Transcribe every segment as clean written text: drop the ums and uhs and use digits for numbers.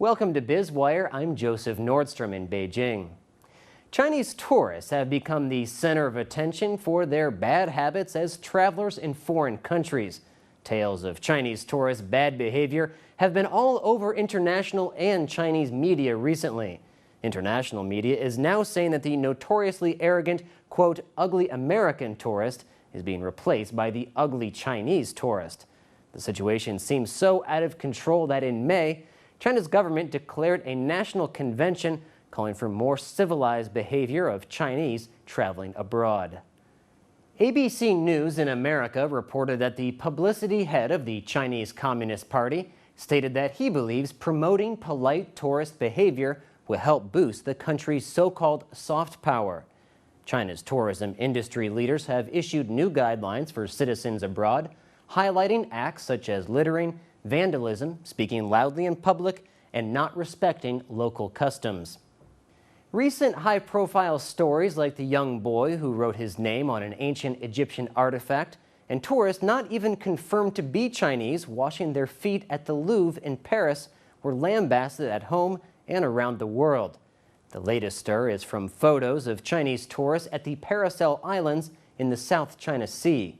Welcome to Biz Wire. I'm Joseph Nordstrom in Beijing. Chinese tourists have become the center of attention for their bad habits as travelers in foreign countries. Tales of Chinese tourists' bad behavior have been all over international and Chinese media recently. International media is now saying that the notoriously arrogant, quote, ugly American tourist is being replaced by the ugly Chinese tourist. The situation seems so out of control that in May, China's government declared a national convention calling for more civilized behavior of Chinese traveling abroad. ABC News in America reported that the publicity head of the Chinese Communist Party stated that he believes promoting polite tourist behavior will help boost the country's so-called soft power. China's tourism industry leaders have issued new guidelines for citizens abroad, highlighting acts such as littering, vandalism, speaking loudly in public, and not respecting local customs. Recent high-profile stories like the young boy who wrote his name on an ancient Egyptian artifact and tourists not even confirmed to be Chinese washing their feet at the Louvre in Paris were lambasted at home and around the world. The latest stir is from photos of Chinese tourists at the Paracel Islands in the South China Sea.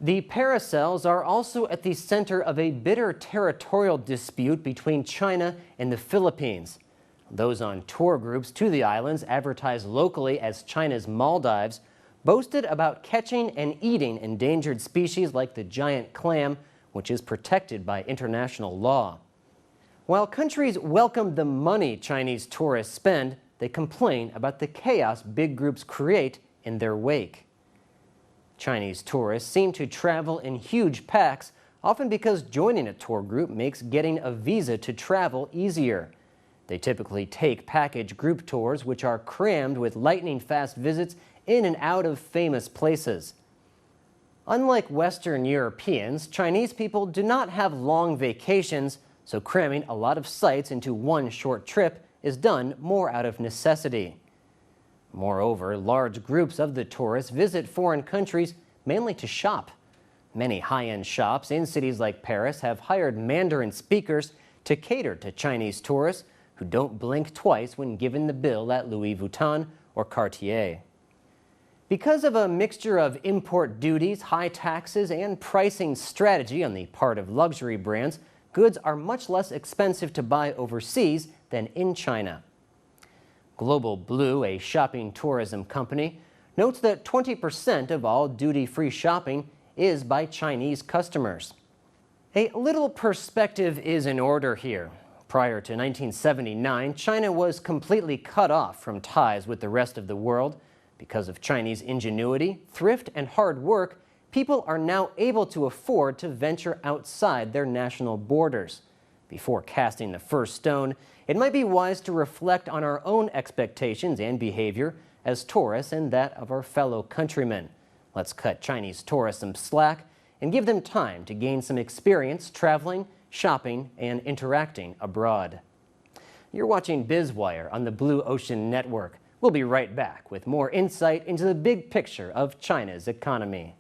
The Paracels are also at the center of a bitter territorial dispute between China and the Philippines. Those on tour groups to the islands, advertised locally as China's Maldives, boasted about catching and eating endangered species like the giant clam, which is protected by international law. While countries welcome the money Chinese tourists spend, they complain about the chaos big groups create in their wake. Chinese tourists seem to travel in huge packs, often because joining a tour group makes getting a visa to travel easier. They typically take package group tours, which are crammed with lightning-fast visits in and out of famous places. Unlike Western Europeans, Chinese people do not have long vacations, so cramming a lot of sites into one short trip is done more out of necessity. Moreover, large groups of the tourists visit foreign countries mainly to shop. Many high-end shops in cities like Paris have hired Mandarin speakers to cater to Chinese tourists who don't blink twice when given the bill at Louis Vuitton or Cartier. Because of a mixture of import duties, high taxes, and pricing strategy on the part of luxury brands, goods are much less expensive to buy overseas than in China. Global Blue, a shopping tourism company, notes that 20% of all duty-free shopping is by Chinese customers. A little perspective is in order here. Prior to 1979, China was completely cut off from ties with the rest of the world. Because of Chinese ingenuity, thrift, and hard work, people are now able to afford to venture outside their national borders. Before casting the first stone, it might be wise to reflect on our own expectations and behavior as tourists and that of our fellow countrymen. Let's cut Chinese tourists some slack and give them time to gain some experience traveling, shopping, and interacting abroad. You're watching Biz Wire on the Blue Ocean Network. We'll be right back with more insight into the big picture of China's economy.